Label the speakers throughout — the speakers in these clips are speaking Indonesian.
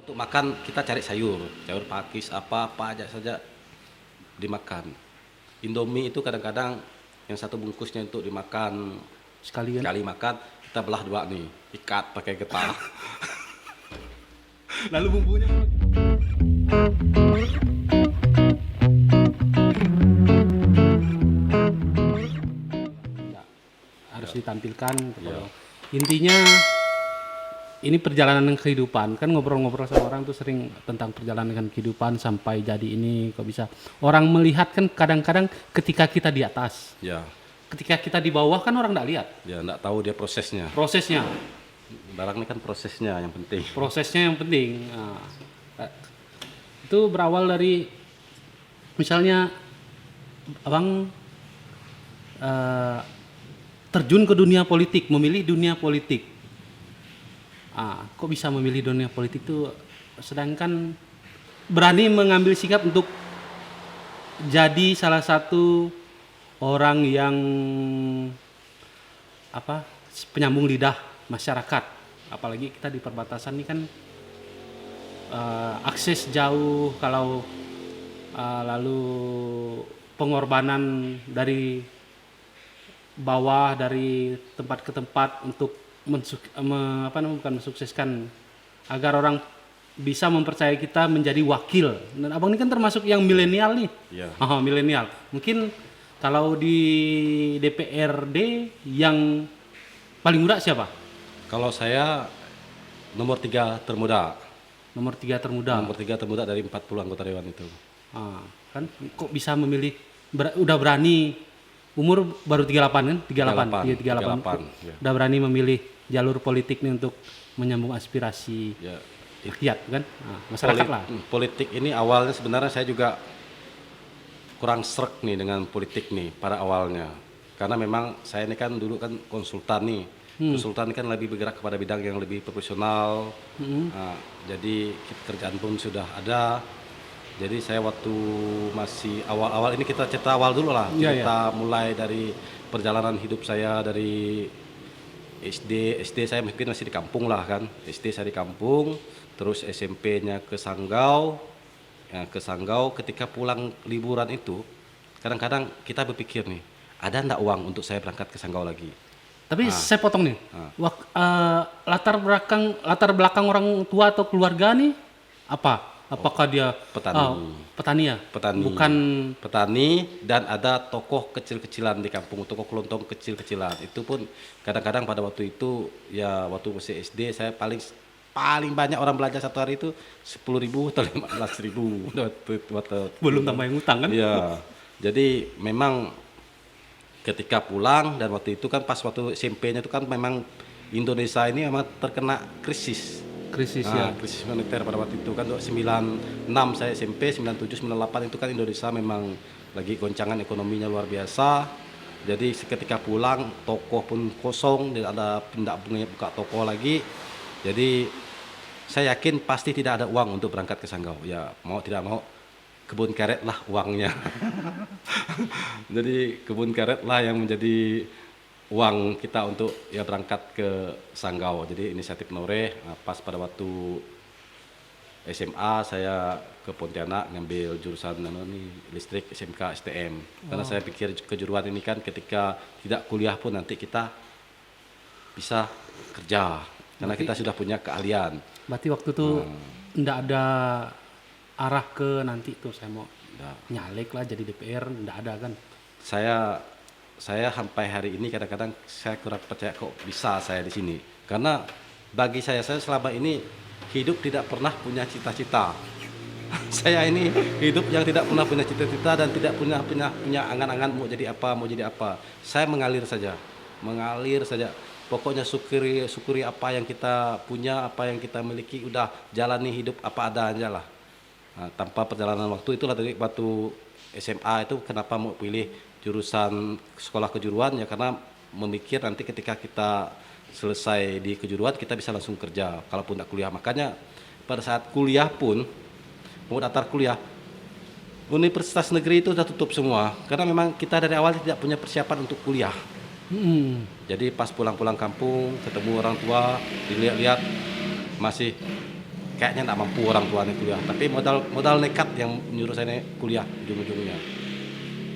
Speaker 1: Untuk makan kita cari sayur, sayur pakis apa aja saja dimakan. Indomie itu kadang-kadang yang satu bungkusnya untuk dimakan
Speaker 2: Sekalian.
Speaker 1: sekali makan, kita belah dua nih, ikat pakai getah.
Speaker 2: Lalu bumbunya ya, harus ditampilkan gitu.
Speaker 1: Ya.
Speaker 2: Intinya ini perjalanan kehidupan, kan ngobrol-ngobrol sama orang tuh sering tentang perjalanan kehidupan sampai jadi ini kok bisa. Orang melihat kan kadang-kadang ketika kita di atas,
Speaker 1: Ya,
Speaker 2: ketika kita di bawah kan orang nggak lihat
Speaker 1: ya nggak tahu dia prosesnya.
Speaker 2: prosesnya.
Speaker 1: Barang ini kan prosesnya yang penting.
Speaker 2: Prosesnya yang penting. Nah, itu berawal dari misalnya abang terjun ke dunia politik, memilih dunia politik. Kok bisa memilih dunia politik tuh, sedangkan berani mengambil sikap untuk jadi salah satu orang yang penyambung lidah masyarakat, apalagi kita di perbatasan ini kan akses jauh, kalau lalu pengorbanan dari bawah, dari tempat ke tempat untuk bukan mensukseskan agar orang bisa mempercayai kita menjadi wakil. Dan abang ini kan termasuk yang milenial nih.
Speaker 1: Ya.
Speaker 2: Milenial. Mungkin kalau di DPRD yang paling muda siapa?
Speaker 1: Kalau saya nomor 3 termuda.
Speaker 2: Nomor 3 termuda.
Speaker 1: Nomor 3 termuda dari 40 anggota dewan itu.
Speaker 2: Kan kok bisa memilih, udah berani, umur baru 38 kan? 38. Iya, 38.
Speaker 1: Ya.
Speaker 2: Udah berani memilih jalur politik nih untuk menyambung aspirasi
Speaker 1: Ya.
Speaker 2: rakyat kan? Masyarakat lah.
Speaker 1: Politik ini awalnya sebenarnya saya juga kurang srek nih dengan politik nih pada awalnya. Karena memang saya ini kan dulu kan konsultan nih. Konsultan kan lebih bergerak kepada bidang yang lebih profesional. Jadi kerjaan pun sudah ada. Jadi saya waktu masih awal-awal ini, kita cerita awal dulu lah. Kita mulai dari perjalanan hidup saya dari SD saya mungkin masih di kampung lah kan. SD saya di kampung, terus SMP-nya ke Sanggau. Ya, ke Sanggau ketika pulang liburan itu, kadang-kadang kita berpikir nih, ada enggak uang untuk saya berangkat ke Sanggau lagi?
Speaker 2: Tapi saya potong nih. Latar belakang orang tua atau keluarga nih apa? Apakah dia petani ya?
Speaker 1: Petani.
Speaker 2: Bukan
Speaker 1: petani, dan ada tokoh kecil-kecilan di kampung, tokoh kelontong kecil-kecilan. Itu pun kadang-kadang pada waktu itu ya, waktu masih SD saya paling banyak orang belanja satu hari itu 10.000 atau 15.000.
Speaker 2: belum tambah yang utang kan?
Speaker 1: Iya. Jadi memang ketika pulang, dan waktu itu kan pas waktu SMP-nya itu kan memang Indonesia ini memang terkena krisis.
Speaker 2: Krisis ya.
Speaker 1: Krisis moneter pada waktu itu kan 96 saya SMP, 97 98 itu kan Indonesia memang lagi goncangan ekonominya luar biasa. Jadi seketika pulang toko pun kosong, tidak ada tidak punya buka toko lagi. Jadi saya yakin pasti tidak ada uang untuk berangkat ke Sanggau. Ya mau tidak mau kebun karet lah uangnya. Jadi kebun karet lah yang menjadi uang kita untuk ya berangkat ke Sanggau. Jadi inisiatif Nore. Pas pada waktu SMA saya ke Pontianak ngambil jurusan listrik SMK STM. Karena saya pikir kejuruan ini kan ketika tidak kuliah pun nanti kita bisa kerja. Karena kita sudah punya keahlian.
Speaker 2: Berarti waktu itu enggak ada arah ke nanti tuh saya mau nyalek lah jadi DPR, enggak ada kan?
Speaker 1: Saya sampai hari ini kadang-kadang saya kurang percaya kok bisa saya di sini. Karena bagi saya selama ini hidup tidak pernah punya cita-cita. Saya ini hidup yang tidak pernah punya cita-cita dan tidak punya angan-angan mau jadi apa. Saya mengalir saja. Pokoknya syukuri apa yang kita punya, apa yang kita miliki, udah jalani hidup apa adanya lah. Tanpa perjalanan waktu itulah, dari waktu SMA itu kenapa mau pilih jurusan sekolah kejuruan ya, karena memikir nanti ketika kita selesai di kejuruan kita bisa langsung kerja kalaupun tak kuliah. Makanya pada saat kuliah pun mau daftar kuliah, universitas negeri itu sudah tutup semua karena memang kita dari awal tidak punya persiapan untuk kuliah. Jadi pas pulang kampung ketemu orang tua, dilihat-lihat masih kayaknya nggak mampu orang tuanya kuliah. Tapi modal nekat yang menyuruh saya kuliah ujung-ujungnya.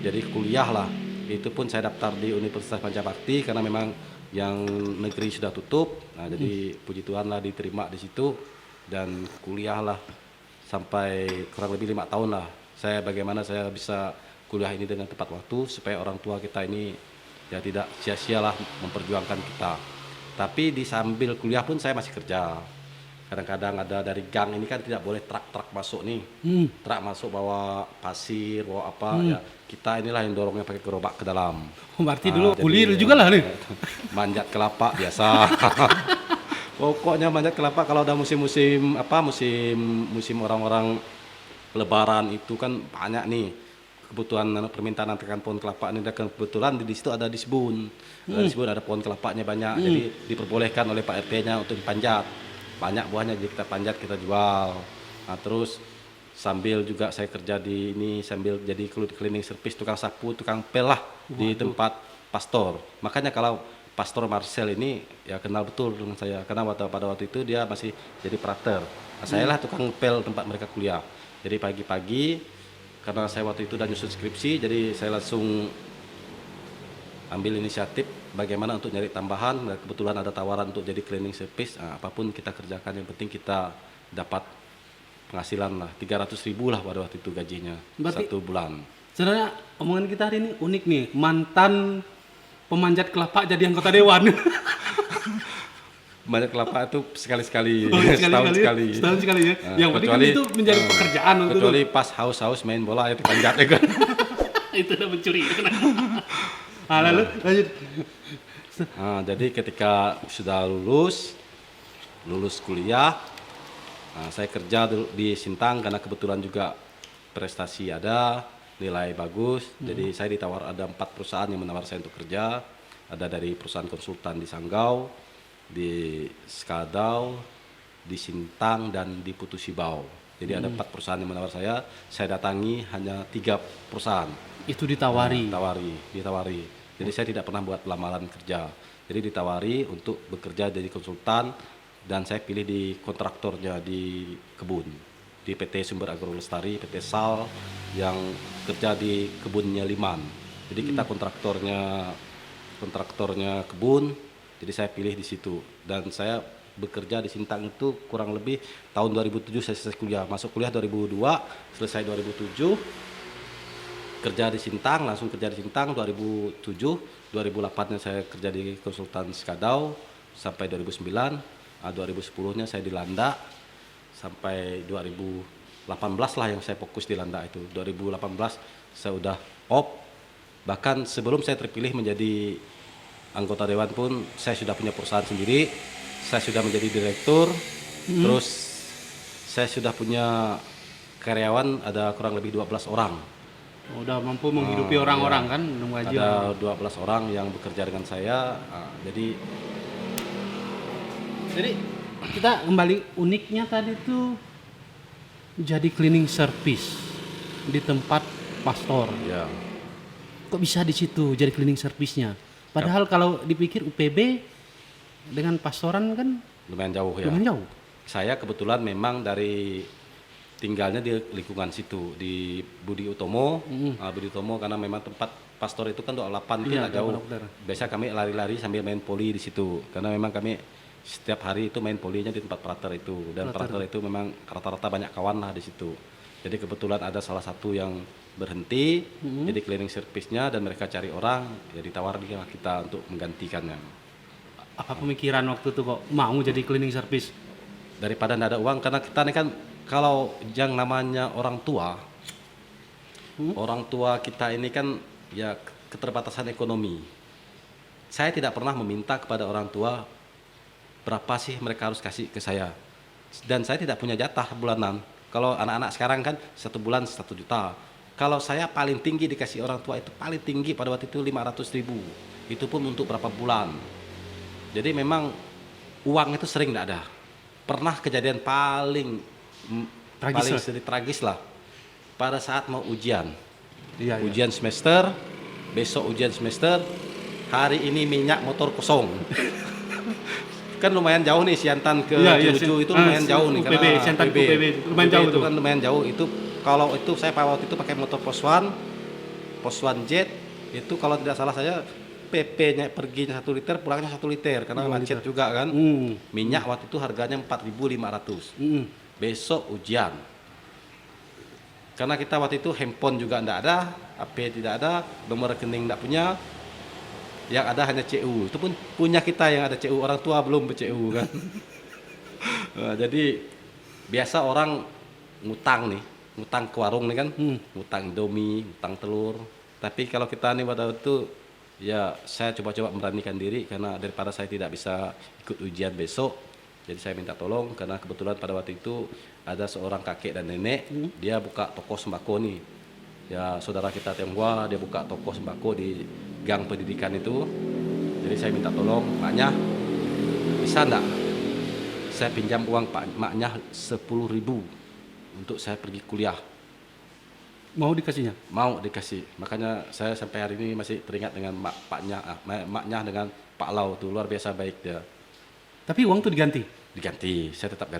Speaker 1: Jadi kuliah lah. Itu pun saya daftar di Universitas Pancabakti karena memang yang negeri sudah tutup. Nah, jadi puji Tuhan lah diterima di situ dan kuliah lah sampai kurang lebih 5 tahun lah. Bagaimana saya bisa kuliah ini dengan tepat waktu supaya orang tua kita ini ya tidak sia-sialah memperjuangkan kita. Tapi di sambil kuliah pun saya masih kerja. Kadang-kadang ada dari gang ini kan tidak boleh truk masuk nih. Truk masuk bawa pasir, bawa apa ya. Kita inilah yang dorongnya pakai gerobak ke dalam.
Speaker 2: Berarti
Speaker 1: Nah,
Speaker 2: dulu
Speaker 1: jadi,
Speaker 2: kuliah juga lah nih.
Speaker 1: Manjat kelapa biasa. Pokoknya manjat kelapa kalau ada musim orang-orang lebaran itu kan banyak nih kebutuhan permintaan antarkan pohon kelapa ini, dan kebetulan di situ ada disbun. Di disbun ada pohon kelapanya banyak, jadi diperbolehkan oleh Pak RT-nya untuk dipanjat. Banyak buahnya, jadi kita panjat, kita jual. Nah, terus sambil juga saya kerja di ini sambil jadi cleaning service, tukang sapu, tukang pel lah di tempat pastor. Makanya kalau Pastor Marcel ini ya kenal betul dengan saya karena pada waktu itu dia masih jadi prater. Nah, saya lah tukang pel tempat mereka kuliah. Jadi pagi-pagi karena saya waktu itu udah nyusun skripsi, jadi saya langsung ambil inisiatif bagaimana untuk nyari tambahan. Dan kebetulan ada tawaran untuk jadi cleaning service. Nah, apapun kita kerjakan, yang penting kita dapat penghasilan lah 300.000 lah pada waktu itu gajinya. Berarti 1 bulan.
Speaker 2: Sebenarnya omongan kita hari ini unik nih, mantan pemanjat kelapa jadi anggota dewan.
Speaker 1: Manjat kelapa itu sekali-sekali,
Speaker 2: Setahun sekali ya. Yang penting kan itu menjadi pekerjaan untuk
Speaker 1: kecuali pas haus-haus main bola ya dipanjat ya kan.
Speaker 2: Itu udah mencuri. Lalu lanjut.
Speaker 1: Nah, jadi ketika sudah lulus kuliah, saya kerja di Sintang karena kebetulan juga prestasi ada, nilai bagus. Jadi saya ditawar, ada 4 perusahaan yang menawar saya untuk kerja. Ada dari perusahaan konsultan di Sanggau, di Skadau, di Sintang, dan di Putu Sibau. Jadi ada 4 perusahaan yang menawar saya datangi hanya 3 perusahaan.
Speaker 2: Itu ditawari.
Speaker 1: Ditawari. Jadi saya tidak pernah buat lamaran kerja. Jadi ditawari untuk bekerja jadi konsultan dan saya pilih di kontraktornya di kebun. Di PT Sumber Agro Lestari, PT SAL yang kerja di kebunnya Liman. Jadi kita kontraktornya kebun. Jadi saya pilih di situ dan saya bekerja di Sintang itu kurang lebih tahun 2007 saya selesai kuliah. Masuk kuliah 2002, selesai 2007. Kerja di Sintang, langsung kerja di Sintang 2007. 2008-nya saya kerja di konsultan Skadau sampai 2009. 2010-nya saya di Landa sampai 2018 lah yang saya fokus di Landa itu. 2018 saya udah off. Bahkan sebelum saya terpilih menjadi anggota dewan pun saya sudah punya perusahaan sendiri. Saya sudah menjadi direktur. Terus saya sudah punya karyawan ada kurang lebih 12 orang.
Speaker 2: Udah mampu menghidupi orang-orang kan,
Speaker 1: ada 12 orang yang bekerja dengan saya. Jadi
Speaker 2: kita kembali, uniknya tadi tuh jadi cleaning service di tempat pastor.
Speaker 1: ya,
Speaker 2: Kok bisa di situ jadi cleaning service-nya? Padahal kalau dipikir UPB dengan pastoran kan
Speaker 1: lumayan jauh ya.
Speaker 2: lumayan jauh.
Speaker 1: Saya kebetulan memang dari tinggalnya di lingkungan situ di Budi Utomo. Budi Utomo karena memang tempat pastor itu kan 28
Speaker 2: Iya,
Speaker 1: tidak jauh.
Speaker 2: dokter.
Speaker 1: Biasa kami lari-lari sambil main poli di situ karena memang kami setiap hari itu main polinya di tempat prater itu, dan prater itu memang rata-rata banyak kawan lah di situ. Jadi kebetulan ada salah satu yang berhenti jadi cleaning service-nya dan mereka cari orang, ya ditawar dia kita untuk menggantikannya.
Speaker 2: Apa pemikiran waktu itu kok mau jadi cleaning service?
Speaker 1: Daripada tidak ada uang, karena kita ini kan kalau yang namanya orang tua kita ini kan ya keterbatasan ekonomi. Saya tidak pernah meminta kepada orang tua berapa sih mereka harus kasih ke saya, dan saya tidak punya jatah bulanan. Kalau anak-anak sekarang kan 1 bulan 1 juta. Kalau saya paling tinggi dikasih orang tua itu paling tinggi pada waktu itu 500.000. Itu pun untuk berapa bulan. Jadi memang uang itu sering tidak ada. Pernah kejadian paling tragis lah pada saat mau ujian. Ujian semester, besok ujian semester, hari ini minyak motor kosong. kan lumayan jauh nih Siantan ke
Speaker 2: Iya, iya,
Speaker 1: Cilucu itu lumayan jauh nih
Speaker 2: UPB, Siantan ke UPB, lumayan jauh
Speaker 1: itu
Speaker 2: tuh.
Speaker 1: kan lumayan jauh itu. Kalau itu saya waktu itu pakai motor Poswan Jet itu kalau tidak salah saya PP-nya perginya 1 liter, pulangnya 1 liter karena
Speaker 2: 2
Speaker 1: macet
Speaker 2: liter.
Speaker 1: juga kan. Minyak waktu itu harganya 4.500. Besok ujian. Karena kita waktu itu handphone juga tidak ada, HP tidak ada, nomor rekening tidak punya. Yang ada hanya CU. Itu pun punya kita yang ada CU, orang tua belum ber-CU kan. Nah, jadi biasa orang ngutang ke warung nih kan, ngutang Indomie, ngutang telur. Tapi kalau kita nih pada waktu itu ya saya coba-coba memberanikan diri karena daripada saya tidak bisa ikut ujian besok. Jadi saya minta tolong karena kebetulan pada waktu itu ada seorang kakek dan nenek, dia buka toko sembako nih. Ya saudara kita Tionghoa dia buka toko sembako di gang pendidikan itu. Jadi saya minta tolong maknya, bisa enggak saya pinjam uang maknya 10.000 untuk saya pergi kuliah.
Speaker 2: Mau dikasihnya?
Speaker 1: Mau dikasih. Makanya saya sampai hari ini masih teringat dengan maknya dengan Pak Lau tuh luar biasa baik dia.
Speaker 2: Tapi uang tuh diganti?
Speaker 1: Diganti, saya tetap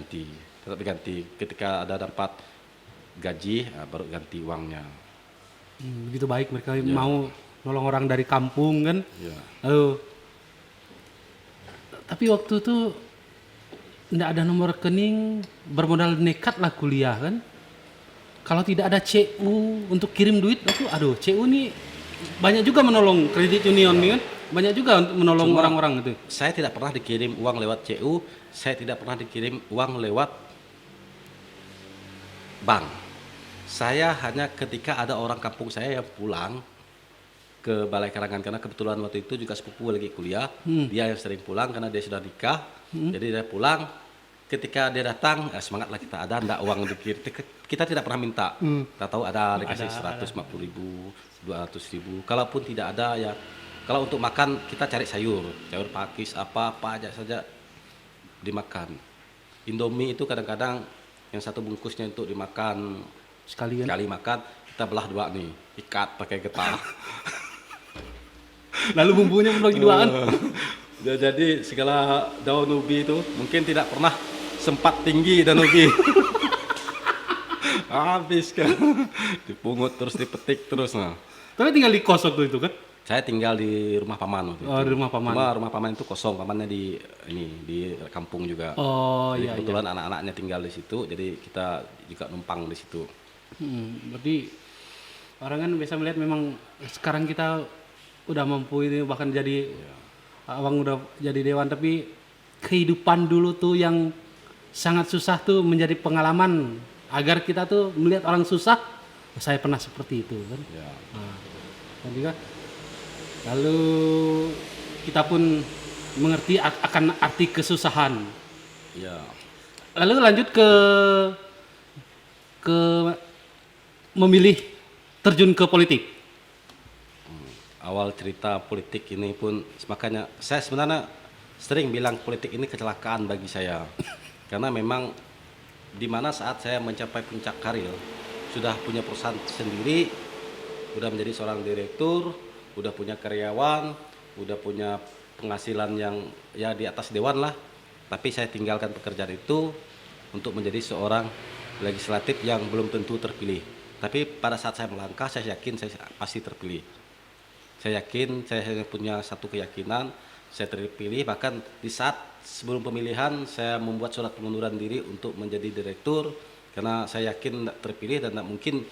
Speaker 1: diganti. Ketika ada dapat gaji baru ganti uangnya.
Speaker 2: Begitu baik mereka mau nolong orang dari kampung kan.
Speaker 1: Ya.
Speaker 2: Lalu, tapi waktu itu tidak ada nomor rekening, bermodal nekat lah kuliah kan. Kalau tidak ada CU untuk kirim duit, aduh CU nih banyak juga menolong kredit union nih kan. Banyak juga untuk menolong orang-orang itu.
Speaker 1: Saya tidak pernah dikirim uang lewat CU, saya tidak pernah dikirim uang lewat bank. Saya hanya ketika ada orang kampung saya yang pulang ke Balai Karangan karena kebetulan waktu itu juga sepupu lagi kuliah, dia yang sering pulang karena dia sudah nikah, jadi dia pulang. Ketika dia datang, semangatlah kita ada ndak uang dikirim. Kita tidak pernah minta. Kita tahu ada dikasih 150.000, 200.000. Kalaupun tidak ada ya, kalau untuk makan kita cari sayur pakis apa aja saja dimakan. Indomie itu kadang-kadang yang satu bungkusnya untuk dimakan sekali makan, kita belah dua nih, ikat pakai getah.
Speaker 2: Lalu bumbunya pun bagi duaan.
Speaker 1: Jadi segala daun ubi itu mungkin tidak pernah sempat tinggi daun ubi. Habis kan, dipungut terus dipetik terus. Nah.
Speaker 2: Tapi tinggal di kos waktu itu kan?
Speaker 1: Saya tinggal di rumah paman waktu itu.
Speaker 2: Oh, di rumah paman.
Speaker 1: Rumah paman itu kosong, pamannya di kampung juga.
Speaker 2: Oh
Speaker 1: jadi
Speaker 2: iya.
Speaker 1: Kebetulan anak-anaknya tinggal di situ, jadi kita juga numpang di situ.
Speaker 2: Berarti orang kan biasa melihat memang sekarang kita udah mampu ini bahkan jadi abang udah jadi dewan, tapi kehidupan dulu tuh yang sangat susah tuh menjadi pengalaman agar kita tuh melihat orang susah, saya pernah seperti itu kan.
Speaker 1: Ya.
Speaker 2: Dan juga lalu kita pun mengerti akan arti kesusahan.
Speaker 1: Ya.
Speaker 2: Lalu lanjut ke memilih terjun ke politik.
Speaker 1: Awal cerita politik ini pun makanya saya sebenarnya sering bilang politik ini kecelakaan bagi saya. Karena memang di mana saat saya mencapai puncak karir, sudah punya perusahaan sendiri, udah menjadi seorang direktur, udah punya karyawan, udah punya penghasilan yang ya di atas dewan lah. Tapi saya tinggalkan pekerjaan itu untuk menjadi seorang legislatif yang belum tentu terpilih. Tapi pada saat saya melangkah, saya yakin saya pasti terpilih. Saya yakin, saya punya satu keyakinan, saya terpilih. Bahkan di saat sebelum pemilihan, saya membuat surat pengunduran diri untuk menjadi direktur. Karena saya yakin tidak terpilih dan tidak mungkin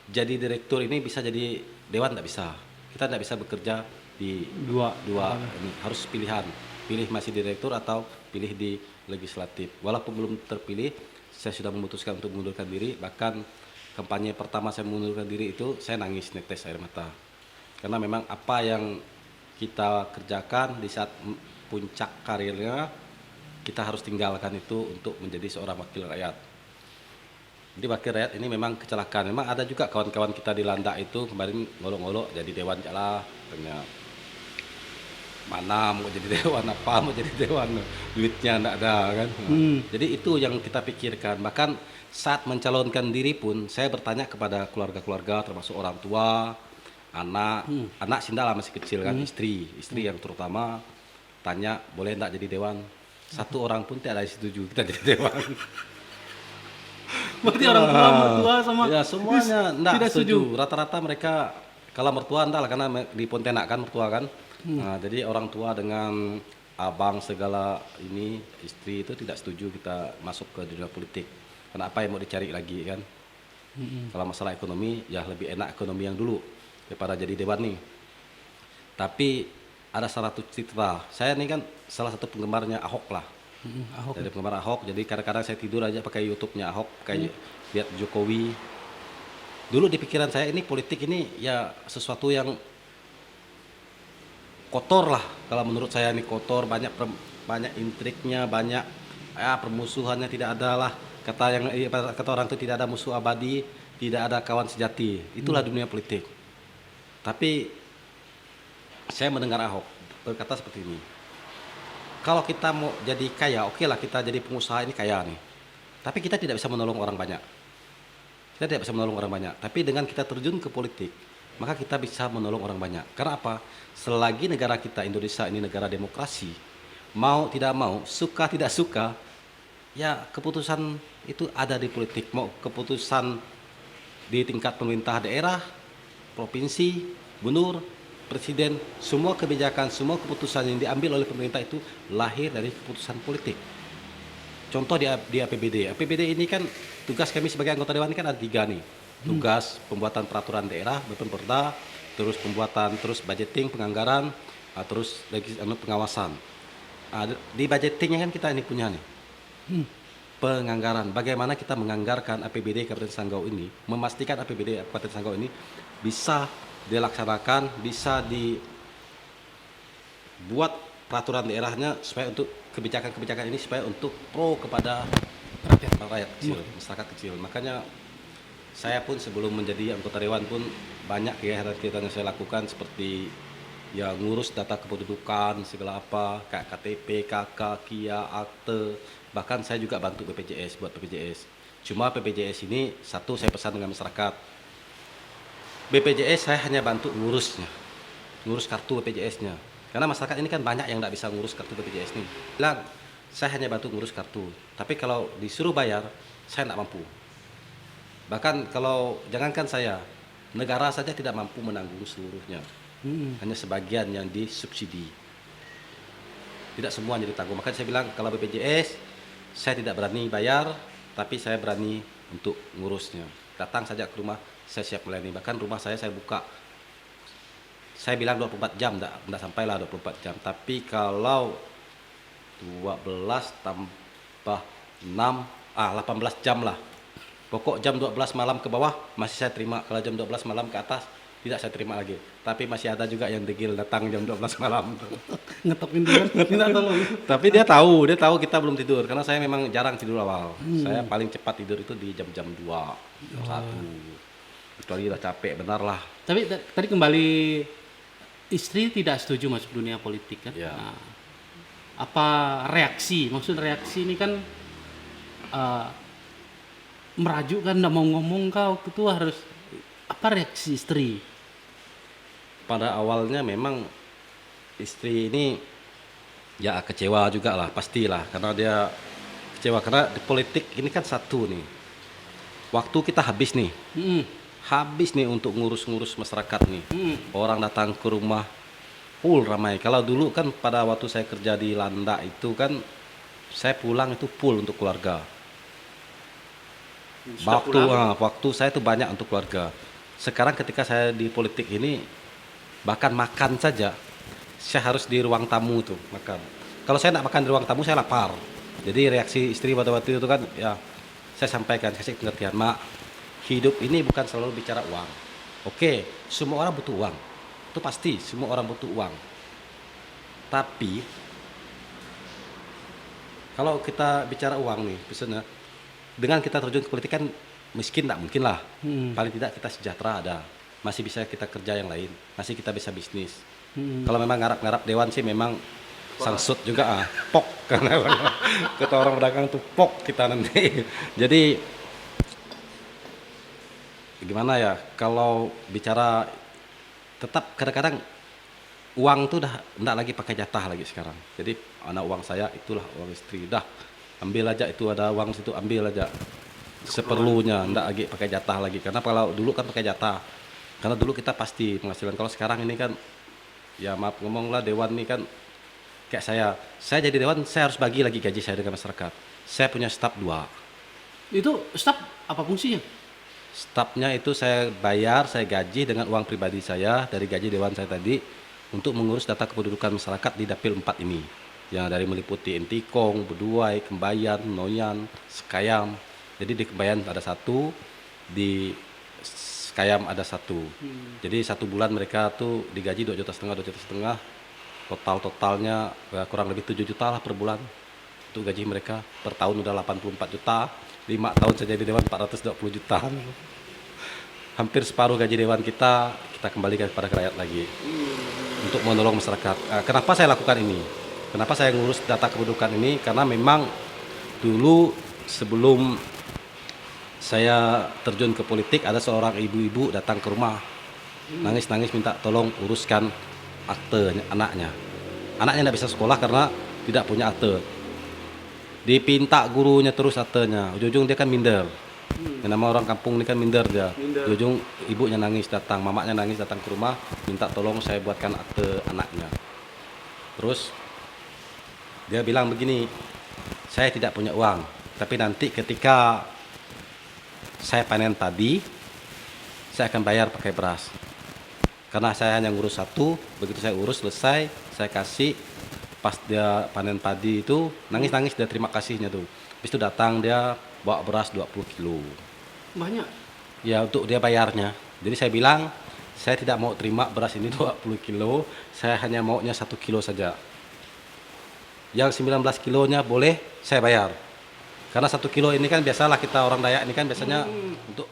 Speaker 1: jadi direktur ini bisa jadi dewan, tidak bisa. Kita tidak bisa bekerja di dua ini, harus pilihan. Pilih masih direktur atau pilih di legislatif. Walaupun belum terpilih, saya sudah memutuskan untuk mengundurkan diri. Bahkan kampanye pertama saya mengundurkan diri itu saya nangis netes air mata. Karena memang apa yang kita kerjakan di saat puncak karirnya, kita harus tinggalkan itu untuk menjadi seorang wakil rakyat. Jadi wakil rakyat ini memang kecelakaan. Memang ada juga kawan-kawan kita di Landak itu kemarin ngolok-ngolok jadi dewan jalah, katanya mana mau jadi dewan apa, mau jadi dewan duitnya enggak ada kan. Jadi itu yang kita pikirkan. Bahkan saat mencalonkan diri pun saya bertanya kepada keluarga-keluarga termasuk orang tua, anak sindala masih kecil kan, istri yang terutama tanya boleh enggak jadi dewan, satu orang pun tidak ada yang setuju kita jadi dewan.
Speaker 2: Berarti orang tua, mertua sama
Speaker 1: Ya semuanya enggak
Speaker 2: tidak
Speaker 1: setuju. Rata-rata mereka kalau mertua enggak lah karena di Pontianak kan mertua kan. Nah, jadi orang tua dengan abang segala ini istri itu tidak setuju kita masuk ke dunia politik. Kenapa yang mau dicari lagi kan? Kalau masalah ekonomi ya lebih enak ekonomi yang dulu daripada jadi dewan nih. Tapi ada salah satu citra. Saya ini kan salah satu penggemarnya Ahok lah.
Speaker 2: Ahok.
Speaker 1: Dari penggemar Ahok. Jadi kadang-kadang saya tidur aja pakai YouTube-nya Ahok, pakai lihat Jokowi. Dulu di pikiran saya ini politik ini ya sesuatu yang kotor lah. Kalau menurut saya ini kotor, banyak intriknya, banyak permusuhannya tidak ada lah. Kata orang itu tidak ada musuh abadi, tidak ada kawan sejati. Itulah dunia politik. Tapi saya mendengar Ahok berkata seperti ini. Kalau kita mau jadi kaya, oke lah kita jadi pengusaha ini kaya nih. Tapi kita tidak bisa menolong orang banyak. Kita tidak bisa menolong orang banyak. Tapi dengan kita terjun ke politik, maka kita bisa menolong orang banyak. Karena apa? Selagi negara kita Indonesia ini negara demokrasi, mau tidak mau, suka tidak suka, ya keputusan itu ada di politik. Mau keputusan di tingkat pemerintah daerah, provinsi, gubernur, presiden, semua kebijakan, semua keputusan yang diambil oleh pemerintah itu lahir dari keputusan politik. Contoh di APBD. APBD ini kan tugas kami sebagai anggota dewan ini kan ada 3 nih. Tugas pembuatan peraturan daerah, Bepemperda, terus pembuatan budgeting, penganggaran, terus lagi pengawasan. Di budgetingnya kan kita ini punya nih. Penganggaran, bagaimana kita menganggarkan APBD Kabupaten Sanggau ini, memastikan APBD Kabupaten Sanggau ini bisa dilaksanakan, bisa dibuat peraturan daerahnya supaya untuk kebijakan-kebijakan ini supaya untuk pro kepada rakyat kecil, masyarakat kecil. Makanya saya pun sebelum menjadi anggota dewan pun banyak kegiatan yang saya lakukan seperti ya ngurus data kependudukan segala apa, kayak KTP, KK, KIA, akte. Bahkan saya juga bantu BPJS, buat BPJS. Cuma BPJS ini satu saya pesan dengan masyarakat. BPJS saya hanya bantu ngurus kartu BPJS-nya. Karena masyarakat ini kan banyak yang tidak bisa ngurus kartu BPJS nih. Bilang, saya hanya bantu ngurus kartu. Tapi kalau disuruh bayar, saya tidak mampu. Bahkan kalau jangankan saya, negara saja tidak mampu menanggung seluruhnya. Hanya sebagian yang disubsidi. Tidak semuanya ditanggung. Makanya saya bilang kalau BPJS, saya tidak berani bayar, tapi saya berani untuk ngurusnya. Datang saja ke rumah, saya siap melayani. Bahkan rumah saya buka. Saya bilang 24 jam, enggak sampailah 24 jam. Tapi kalau 12 tambah 6, 18 jam lah. Pokok jam 12 malam ke bawah masih saya terima. Kalau jam 12 malam ke atas tidak saya terima lagi. Tapi masih ada juga yang degil datang jam 12 malam.
Speaker 2: Ngetok pintu kan, minta tolong.
Speaker 1: Tapi dia tahu kita belum tidur. Karena saya memang jarang tidur awal. Saya paling cepat tidur itu di jam 2, jam 1. Kecuali udah capek, benar lah.
Speaker 2: Tapi tadi kembali, istri tidak setuju masuk dunia politik kan?
Speaker 1: Ya.
Speaker 2: Nah, apa reaksi? Maksud reaksi ini kan merajuk kan, nggak mau ngomong kau waktu itu harus apa reaksi istri?
Speaker 1: Pada awalnya memang istri ini ya kecewa juga lah, pastilah. Karena dia kecewa karena di politik ini kan satu nih. Waktu kita habis nih. Habis nih untuk ngurus-ngurus masyarakat nih. Orang datang ke rumah full ramai. Kalau dulu kan pada waktu saya kerja di Landak itu kan saya pulang itu full untuk keluarga. Waktu saya itu banyak untuk keluarga. Sekarang ketika saya di politik ini bahkan makan saja saya harus di ruang tamu tuh makan. Kalau saya tidak makan di ruang tamu saya lapar. Jadi reaksi istri pada waktu itu kan ya saya sampaikan, kasih pengertian, Mak, hidup ini bukan selalu bicara uang. Oke, semua orang butuh uang. Itu pasti, semua orang butuh uang. Tapi kalau kita bicara uang nih, misalnya dengan kita terjun ke politik kan miskin tak mungkin lah. Paling tidak kita sejahtera ada. Masih bisa kita kerja yang lain, masih kita bisa bisnis. Kalau memang ngarap-ngarap dewan sih memang sangsut juga pok karena kata orang pedagang tuh pok kita nanti. Jadi gimana ya, kalau bicara tetap kadang-kadang uang tuh udah enggak lagi pakai jatah lagi sekarang. Jadi anak uang saya itulah uang istri, dah ambil aja, itu ada uang situ ambil aja seperlunya, enggak lagi pakai jatah lagi. Karena kalau dulu kan pakai jatah, karena dulu kita pasti penghasilan. Kalau sekarang ini kan ya maaf ngomong lah, dewan ini kan kayak saya jadi dewan, saya harus bagi lagi gaji saya dengan masyarakat. Saya punya staf 2.
Speaker 2: Itu staf apa fungsinya?
Speaker 1: Stafnya itu saya bayar, saya gaji dengan uang pribadi saya dari gaji dewan saya tadi untuk mengurus data kependudukan masyarakat di Dapil 4 ini. Yang dari meliputi Entikong, Beduai, Kembayan, Noyan, Sekayam. Jadi di Kembayan ada 1, di Sekayam ada 1. Jadi 1 bulan mereka tuh digaji 2,5 juta, 2,5 juta. Totalnya kurang lebih 7 juta lah per bulan. Untuk gaji mereka per tahun udah 84 juta. 5 tahun saya jadi dewan 420 juta. Hampir separuh gaji dewan kita kembalikan kepada rakyat lagi untuk menolong masyarakat. Kenapa saya lakukan ini? Kenapa saya ngurus data kependudukan ini? Karena memang dulu sebelum saya terjun ke politik ada seorang ibu-ibu datang ke rumah nangis-nangis minta tolong uruskan akte anaknya. Anaknya tidak bisa sekolah karena tidak punya akte. Dipinta gurunya terus aktenya. Ujung-ujung dia kan minder. Yang nama orang kampung ini kan minder dia. Ujung ibunya nangis datang, mamanya nangis datang ke rumah minta tolong saya buatkan akte anaknya. Terus dia bilang begini, saya tidak punya uang, tapi nanti ketika saya panen padi, saya akan bayar pakai beras. Karena saya hanya ngurus 1, begitu saya urus selesai, saya kasih. Pas dia panen padi itu nangis-nangis dia terima kasihnya tuh. Habis itu datang dia bawa beras 20 kilo.
Speaker 2: Banyak.
Speaker 1: Ya untuk dia bayarnya. Jadi saya bilang, saya tidak mau terima beras ini 20 kilo, saya hanya maunya 1 kilo saja. Yang 19 kilonya boleh saya bayar. Karena 1 kilo ini kan biasalah kita orang Dayak ini kan biasanya untuk